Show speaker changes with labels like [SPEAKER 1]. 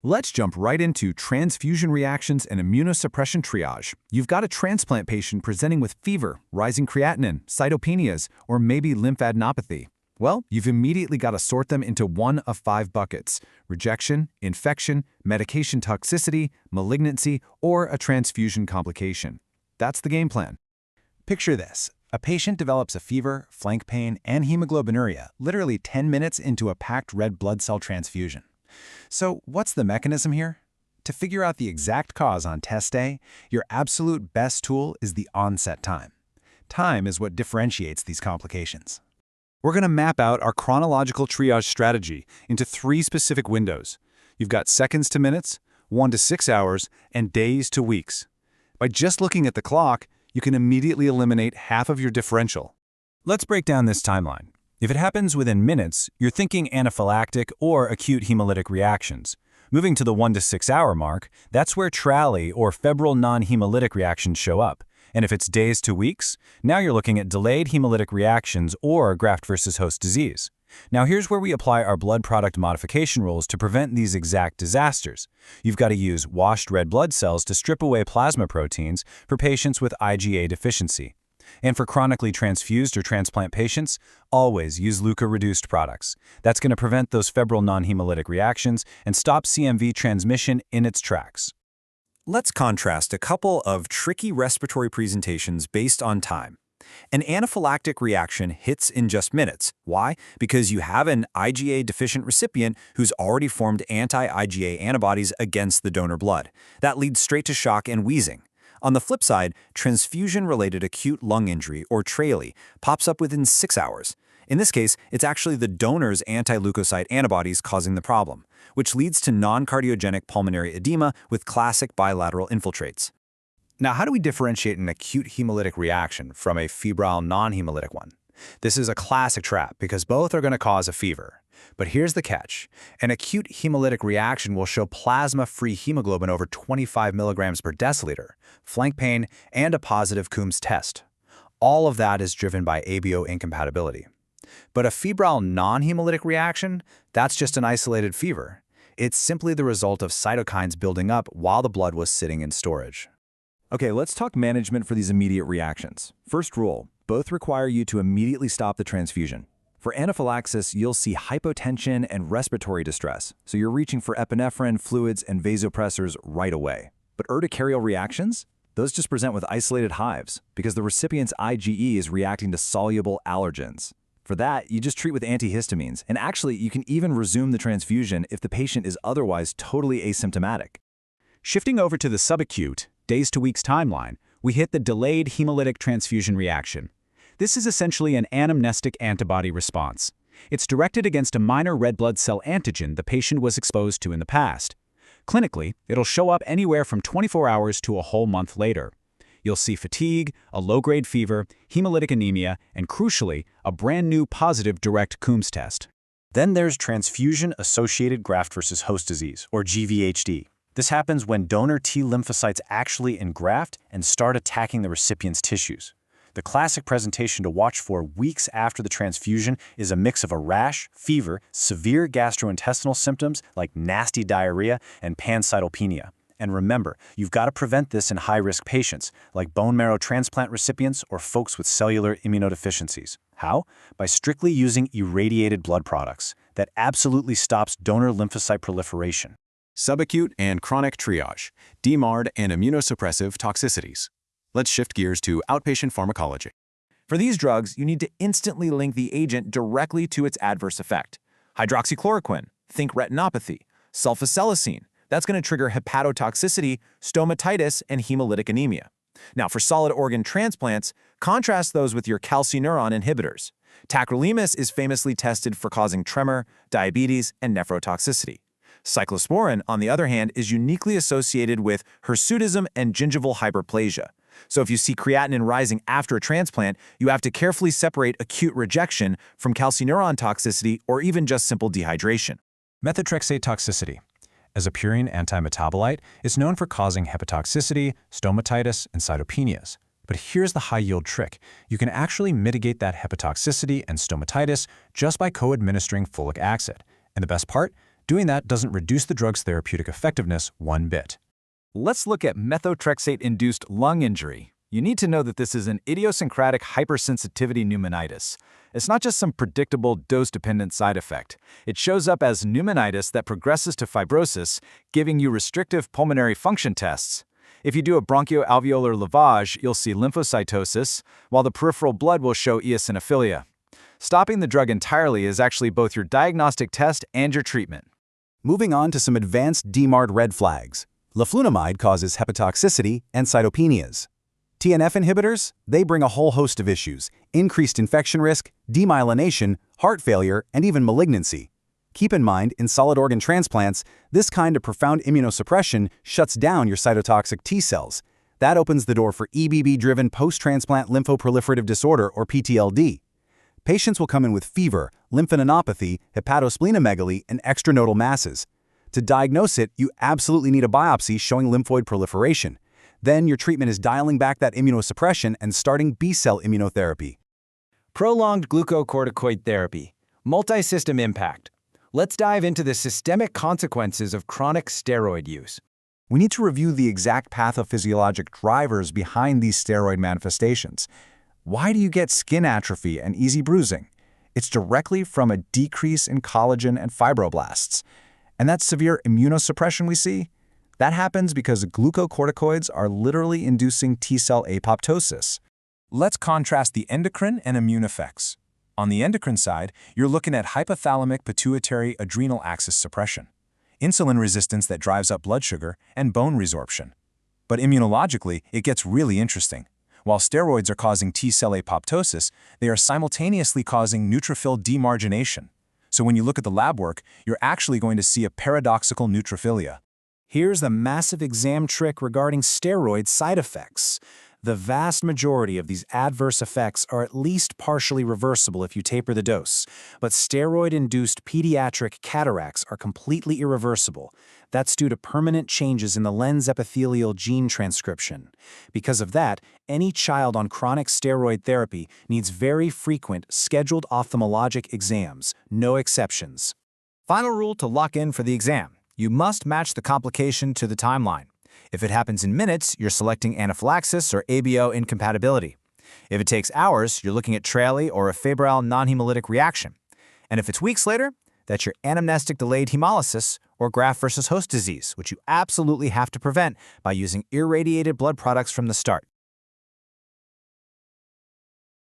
[SPEAKER 1] Let's jump right into transfusion reactions and immunosuppression triage. You've got a transplant patient presenting with fever, rising creatinine, cytopenias, or maybe lymphadenopathy. Well, you've immediately got to sort them into one of 5 buckets: rejection, infection, medication toxicity, malignancy, or a transfusion complication. That's the game plan.
[SPEAKER 2] Picture this. A patient develops a fever, flank pain, and hemoglobinuria literally 10 minutes into a packed red blood cell transfusion. So what's the mechanism here? To figure out the exact cause on test day, your absolute best tool is the onset time. Time is what differentiates these complications.
[SPEAKER 1] We're going to map out our chronological triage strategy into 3 specific windows. You've got seconds to minutes, 1 to 6 hours, and days to weeks. By just looking at the clock, you can immediately eliminate half of your differential.
[SPEAKER 2] Let's break down this timeline. If it happens within minutes, you're thinking anaphylactic or acute hemolytic reactions. Moving to the 1 to 6 hour mark, that's where TRALI or febrile non-hemolytic reactions show up. And if it's days to weeks, now you're looking at delayed hemolytic reactions or graft versus host disease. Now here's where we apply our blood product modification rules to prevent these exact disasters. You've got to use washed red blood cells to strip away plasma proteins for patients with IgA deficiency. And for chronically transfused or transplant patients, always use leukoreduced products. That's going to prevent those febrile non-hemolytic reactions and stop CMV transmission in its tracks.
[SPEAKER 3] Let's contrast a couple of tricky respiratory presentations based on time. An anaphylactic reaction hits in just minutes. Why? Because you have an IgA-deficient recipient who's already formed anti-IgA antibodies against the donor blood. That leads straight to shock and wheezing. On the flip side, transfusion-related acute lung injury, or TRALI, pops up within 6 hours. In this case, it's actually the donor's anti-leukocyte antibodies causing the problem, which leads to non-cardiogenic pulmonary edema with classic bilateral infiltrates.
[SPEAKER 2] Now, how do we differentiate an acute hemolytic reaction from a febrile non-hemolytic one? This is a classic trap because both are going to cause a fever. But here's the catch. An acute hemolytic reaction will show plasma-free hemoglobin over 25 milligrams per deciliter, flank pain, and a positive Coombs test. All of that is driven by ABO incompatibility. But a febrile non-hemolytic reaction, that's just an isolated fever. It's simply the result of cytokines building up while the blood was sitting in storage.
[SPEAKER 1] Okay, let's talk management for these immediate reactions. First rule, both require you to immediately stop the transfusion. For anaphylaxis, you'll see hypotension and respiratory distress, so you're reaching for epinephrine, fluids, and vasopressors right away. But urticarial reactions? Those just present with isolated hives, because the recipient's IgE is reacting to soluble allergens. For that, you just treat with antihistamines, and actually, you can even resume the transfusion if the patient is otherwise totally asymptomatic.
[SPEAKER 4] Shifting over to the subacute, days to weeks timeline, we hit the delayed hemolytic transfusion reaction. This is essentially an anamnestic antibody response. It's directed against a minor red blood cell antigen the patient was exposed to in the past. Clinically, it'll show up anywhere from 24 hours to a whole month later. You'll see fatigue, a low-grade fever, hemolytic anemia, and crucially, a brand new positive direct Coombs test.
[SPEAKER 2] Then there's transfusion-associated graft versus host disease, or GVHD. This happens when donor T lymphocytes actually engraft and start attacking the recipient's tissues. The classic presentation to watch for weeks after the transfusion is a mix of a rash, fever, severe gastrointestinal symptoms like nasty diarrhea, and pancytopenia. And remember, you've got to prevent this in high-risk patients, like bone marrow transplant recipients or folks with cellular immunodeficiencies. How? By strictly using irradiated blood products. That absolutely stops donor lymphocyte proliferation.
[SPEAKER 1] Subacute and chronic triage, DMARD and immunosuppressive toxicities. Let's shift gears to outpatient pharmacology.
[SPEAKER 3] For these drugs, you need to instantly link the agent directly to its adverse effect. Hydroxychloroquine, think retinopathy. Sulfacelicine, that's going to trigger hepatotoxicity, stomatitis, and hemolytic anemia. Now, for solid organ transplants, contrast those with your calcineurin inhibitors. Tacrolimus is famously tested for causing tremor, diabetes, and nephrotoxicity. Cyclosporin, on the other hand, is uniquely associated with hirsutism and gingival hyperplasia. So if you see creatinine rising after a transplant, you have to carefully separate acute rejection from calcineurin toxicity or even just simple dehydration.
[SPEAKER 2] Methotrexate toxicity. As a purine antimetabolite, it's known for causing hepatotoxicity, stomatitis, and cytopenias. But here's the high-yield trick. You can actually mitigate that hepatotoxicity and stomatitis just by co-administering folic acid. And the best part?
[SPEAKER 1] Doing that doesn't reduce the drug's therapeutic effectiveness one bit.
[SPEAKER 2] Let's look at methotrexate-induced lung injury. You need to know that this is an idiosyncratic hypersensitivity pneumonitis. It's not just some predictable dose-dependent side effect. It shows up as pneumonitis that progresses to fibrosis, giving you restrictive pulmonary function tests. If you do a bronchoalveolar lavage, you'll see lymphocytosis, while the peripheral blood will show eosinophilia. Stopping the drug entirely is actually both your diagnostic test and your treatment.
[SPEAKER 1] Moving on to some advanced DMARD red flags. Leflunomide causes hepatotoxicity and cytopenias. TNF inhibitors, they bring a whole host of issues: increased infection risk, demyelination, heart failure, and even malignancy. Keep in mind, in solid organ transplants, this kind of profound immunosuppression shuts down your cytotoxic T cells. That opens the door for EBV-driven post-transplant lymphoproliferative disorder, or PTLD. Patients will come in with fever, lymphadenopathy, hepatosplenomegaly, and extranodal masses. To diagnose it, you absolutely need a biopsy showing lymphoid proliferation. Then your treatment is dialing back that immunosuppression and starting B-cell immunotherapy.
[SPEAKER 3] Prolonged glucocorticoid therapy. Multisystem impact. Let's dive into the systemic consequences of chronic steroid use.
[SPEAKER 1] We need to review the exact pathophysiologic drivers behind these steroid manifestations. Why do you get skin atrophy and easy bruising? It's directly from a decrease in collagen and fibroblasts. And that severe immunosuppression we see? That happens because glucocorticoids are literally inducing T-cell apoptosis. Let's contrast the endocrine and immune effects. On the endocrine side, you're looking at hypothalamic pituitary adrenal axis suppression, insulin resistance that drives up blood sugar, and bone resorption. But immunologically, it gets really interesting. While steroids are causing T-cell apoptosis, they are simultaneously causing neutrophil demargination. So when you look at the lab work, you're actually going to see a paradoxical neutrophilia. Here's the massive exam trick regarding steroid side effects. The vast majority of these adverse effects are at least partially reversible if you taper the dose, but steroid-induced pediatric cataracts are completely irreversible. That's due to permanent changes in the lens epithelial gene transcription. Because of that, any child on chronic steroid therapy needs very frequent, scheduled ophthalmologic exams, no exceptions. Final rule to lock in for the exam. You must match the complication to the timeline. If it happens in minutes, you're selecting anaphylaxis or ABO incompatibility. If it takes hours, you're looking at TRALI or a febrile non-hemolytic reaction. And if it's weeks later, that's your anamnestic delayed hemolysis or graft versus host disease, which you absolutely have to prevent by using irradiated blood products from the start.